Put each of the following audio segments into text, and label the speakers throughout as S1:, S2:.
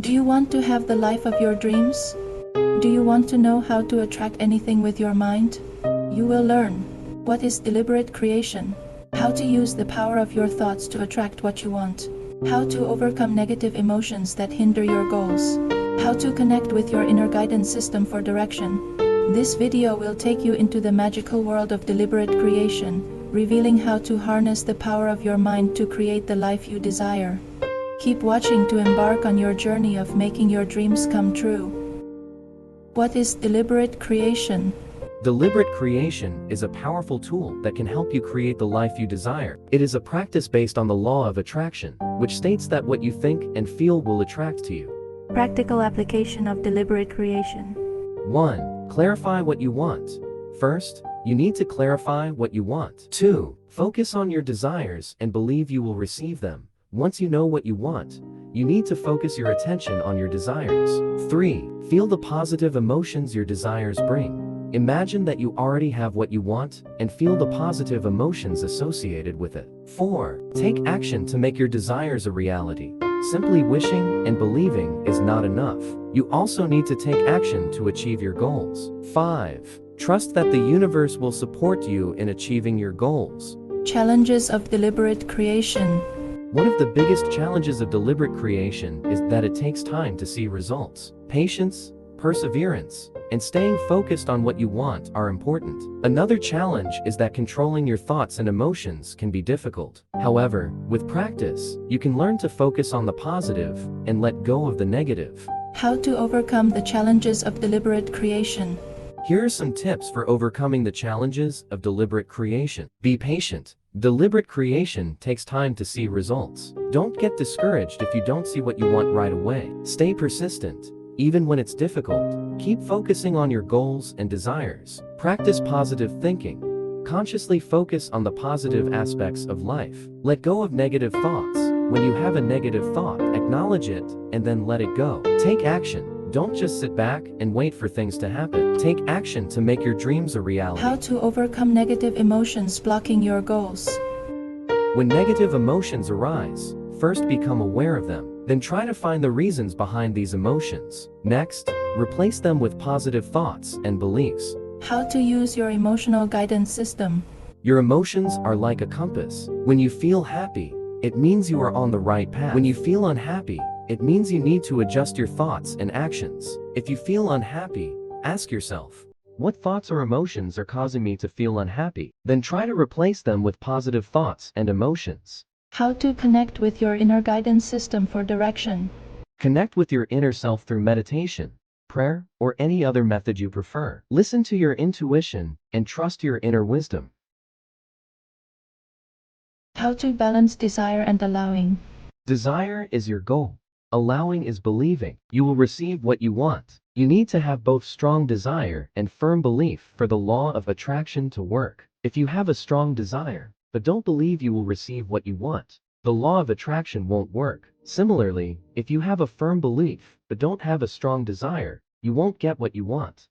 S1: Do you want to have the life of your dreams? Do you want to know how to attract anything with your mind? You will learn what is deliberate creation, how to use the power of your thoughts to attract what you want, how to overcome negative emotions that hinder your goals, how to connect with your inner guidance system for direction. This video will take you into the magical world of deliberate creation, revealing how to harness the power of your mind to create the life you desire. Keep watching to embark on your journey of making your dreams come true. What is deliberate creation?
S2: Deliberate creation is a powerful tool that can help you create the life you desire. It is a practice based on the law of attraction, which states that what you think and feel will attract to you.
S1: Practical application of deliberate creation.
S2: 1. Clarify what you want. First, you need to clarify what you want. 2. Focus on your desires and believe you will receive them. Once you know what you want, you need to focus your attention on your desires. 3. Feel the positive emotions your desires bring. Imagine that you already have what you want and feel the positive emotions associated with it. 4. Take action to make your desires a reality. Simply wishing and believing is not enough. You also need to take action to achieve your goals. 5. Trust that the universe will support you in achieving your goals.
S1: Challenges of deliberate creation.
S2: One of the biggest challenges of deliberate creation is that it takes time to see results. Patience, perseverance, and staying focused on what you want are important. Another challenge is that controlling your thoughts and emotions can be difficult. However, with practice, you can learn to focus on the positive and let go of the negative.
S1: How to overcome the challenges of deliberate creation.
S2: Here are some tips for overcoming the challenges of deliberate creation. Be patient. Deliberate creation takes time to see results. Don't get discouraged if you don't see what you want right away. Stay persistent, even when it's difficult. Keep focusing on your goals and desires. Practice positive thinking. Consciously focus on the positive aspects of life. Let go of negative thoughts. When you have a negative thought, acknowledge it and then let it go. Take action. Don't just sit back and wait for things to happen. Take action to make your dreams a reality.
S1: How to overcome negative emotions blocking your goals.
S2: When negative emotions arise, first become aware of them. Then try to find the reasons behind these emotions. Next, replace them with positive thoughts and beliefs.
S1: How to use your emotional guidance system.
S2: Your emotions are like a compass. When you feel happy, it means you are on the right path. When you feel unhappy, it means you need to adjust your thoughts and actions. If you feel unhappy, ask yourself, what thoughts or emotions are causing me to feel unhappy? Then try to replace them with positive thoughts and emotions.
S1: How to connect with your inner guidance system for direction.
S2: Connect with your inner self through meditation, prayer, or any other method you prefer. Listen to your intuition and trust your inner wisdom.
S1: How to balance desire and allowing.
S2: Desire is your goal. Allowing is believing. You will receive what you want. You need to have both strong desire and firm belief for the law of attraction to work. If you have a strong desire, but don't believe you will receive what you want, the law of attraction won't work. Similarly, if you have a firm belief, but don't have a strong desire, you won't get what you want.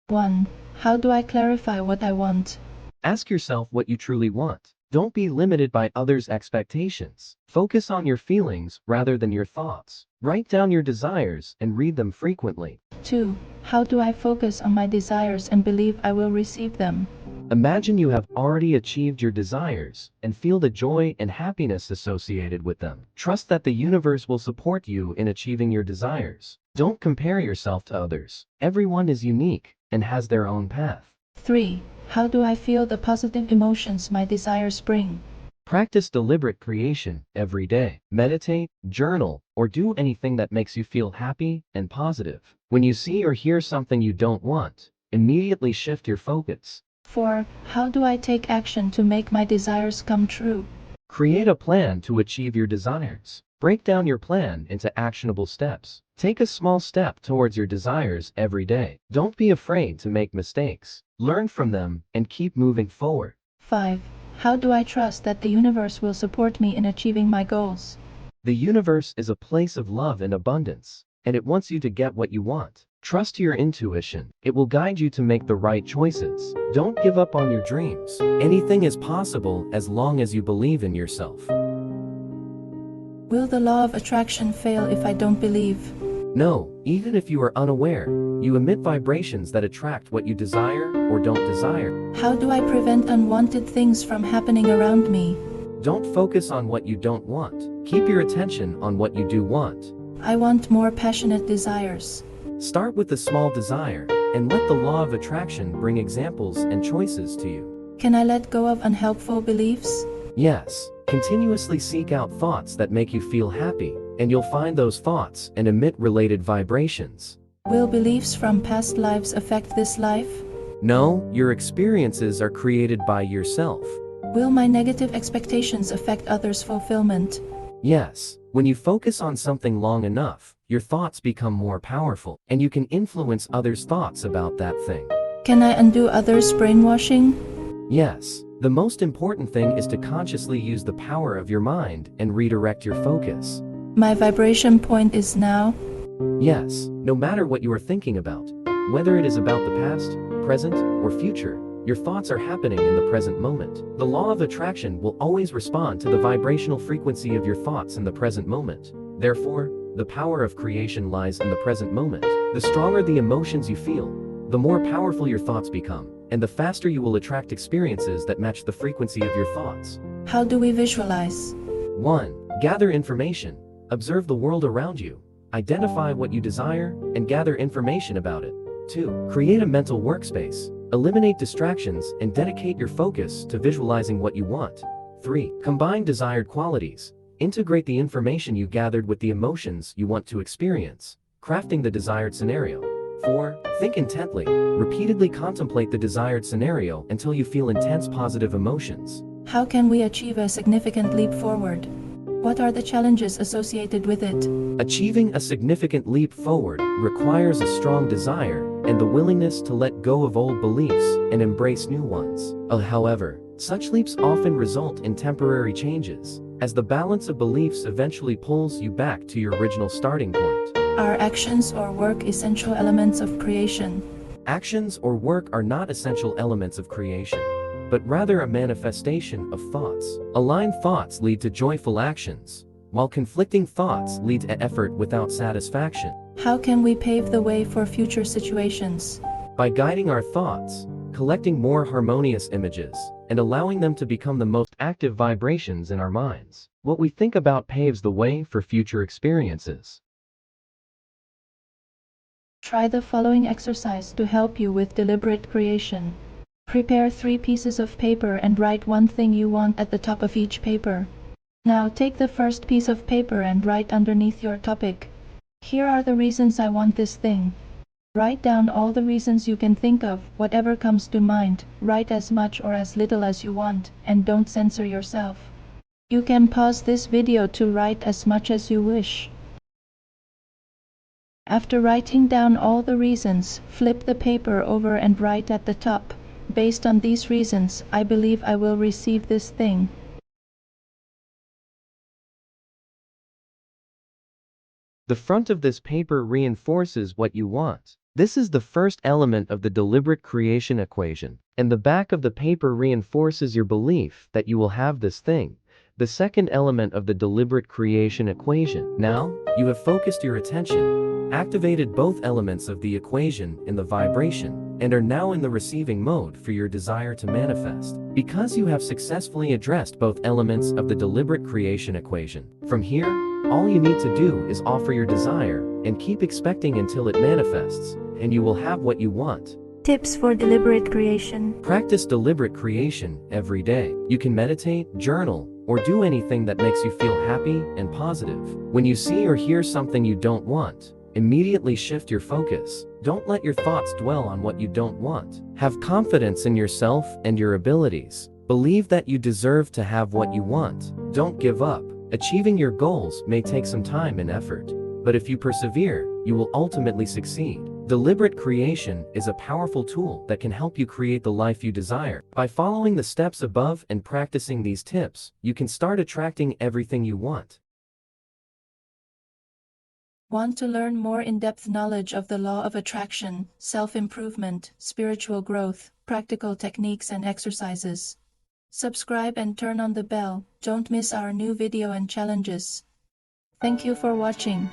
S1: 1. How do I clarify what I want?
S2: Ask yourself what you truly want. Don't be limited by others' expectations. Focus on your feelings rather than your thoughts. Write down your desires and read them frequently.
S1: 2. How do I focus on my desires and believe I will receive them?
S2: Imagine you have already achieved your desires and feel the joy and happiness associated with them. Trust that the universe will support you in achieving your desires. Don't compare yourself to others. Everyone is unique and has their own path.
S1: 3. How do I feel the positive emotions my desires bring?
S2: Practice deliberate creation every day. Meditate, journal, or do anything that makes you feel happy and positive. When you see or hear something you don't want, immediately shift your focus.
S1: 4. How do I take action to make my desires come true?
S2: Create a plan to achieve your desires. Break down your plan into actionable steps. Take a small step towards your desires every day. Don't be afraid to make mistakes. Learn from them and keep moving forward.
S1: 5. How do I trust that the universe will support me in achieving my goals?
S2: The universe is a place of love and abundance, and it wants you to get what you want. Trust your intuition. It will guide you to make the right choices. Don't give up on your dreams. Anything is possible as long as you believe in yourself.
S1: Will the law of attraction fail if I don't believe?
S2: No, even if you are unaware, you emit vibrations that attract what you desire or don't desire.
S1: How do I prevent unwanted things from happening around me?
S2: Don't focus on what you don't want. Keep your attention on what you do want.
S1: I want more passionate desires.
S2: Start with a small desire, and let the law of attraction bring examples and choices to you.
S1: Can I let go of unhelpful beliefs?
S2: Yes, continuously seek out thoughts that make you feel happy, and you'll find those thoughts and emit related vibrations.
S1: Will beliefs from past lives affect this life?
S2: No, your experiences are created by yourself.
S1: Will my negative expectations affect others' fulfillment?
S2: Yes, when you focus on something long enough, your thoughts become more powerful, and you can influence others' thoughts about that thing.
S1: Can I undo others' brainwashing?
S2: Yes, the most important thing is to consciously use the power of your mind and redirect your focus.
S1: My vibration point is now.
S2: Yes, no matter what you are thinking about, whether it is about the past, present, or future, your thoughts are happening in the present moment. The law of attraction will always respond to the vibrational frequency of your thoughts in the present moment. Therefore, the power of creation lies in the present moment. The stronger the emotions you feel, the more powerful your thoughts become, and the faster you will attract experiences that match the frequency of your thoughts.
S1: How do we visualize?
S2: 1. Gather information. Observe the world around you. Identify what you desire, and gather information about it. 2. Create a mental workspace. Eliminate distractions and dedicate your focus to visualizing what you want. 3. Combine desired qualities. Integrate the information you gathered with the emotions you want to experience, crafting the desired scenario. 4. Think intently. Repeatedly contemplate the desired scenario until you feel intense positive emotions.
S1: How can we achieve a significant leap forward? What are the challenges associated with it?
S2: Achieving a significant leap forward requires a strong desire and the willingness to let go of old beliefs and embrace new ones. However, such leaps often result in temporary changes, as the balance of beliefs eventually pulls you back to your original starting point.
S1: Are actions or work essential elements of creation?
S2: Actions or work are not essential elements of creation, but rather a manifestation of thoughts. Aligned thoughts lead to joyful actions, while conflicting thoughts lead to effort without satisfaction.
S1: How can we pave the way for future situations?
S2: By guiding our thoughts, collecting more harmonious images, and allowing them to become the most active vibrations in our minds. What we think about paves the way for future experiences.
S1: Try the following exercise to help you with deliberate creation. Prepare 3 pieces of paper and write one thing you want at the top of each paper. Now take the first piece of paper and write underneath your topic. Here are the reasons I want this thing. Write down all the reasons you can think of, whatever comes to mind. Write as much or as little as you want, and don't censor yourself. You can pause this video to write as much as you wish. After writing down all the reasons, flip the paper over and write at the top, "Based on these reasons, I believe I will receive this thing."
S2: The front of this paper reinforces what you want. This is the first element of the deliberate creation equation, and the back of the paper reinforces your belief that you will have this thing, the second element of the deliberate creation equation. Now, you have focused your attention, activated both elements of the equation in the vibration, and are now in the receiving mode for your desire to manifest. Because you have successfully addressed both elements of the deliberate creation equation, from here, all you need to do is offer your desire and keep expecting until it manifests, and you will have what you want.
S1: Tips for deliberate creation.
S2: Practice deliberate creation every day. You can meditate, journal, or do anything that makes you feel happy and positive. When you see or hear something you don't want, immediately shift your focus. Don't let your thoughts dwell on what you don't want. Have confidence in yourself and your abilities. Believe that you deserve to have what you want. Don't give up. Achieving your goals may take some time and effort, but if you persevere, you will ultimately succeed. Deliberate creation is a powerful tool that can help you create the life you desire. By following the steps above and practicing these tips, you can start attracting everything you want.
S1: Want to learn more in-depth knowledge of the law of attraction, self-improvement, spiritual growth, practical techniques and exercises? Subscribe and turn on the bell. Don't miss our new video and challenges. Thank you for watching.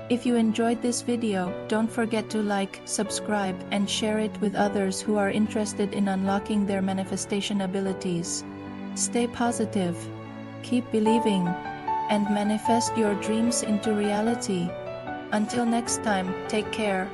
S1: If you enjoyed this video, don't forget to like, subscribe, and share it with others who are interested in unlocking their manifestation abilities. Stay positive, keep believing, and manifest your dreams into reality. Until next time, take care.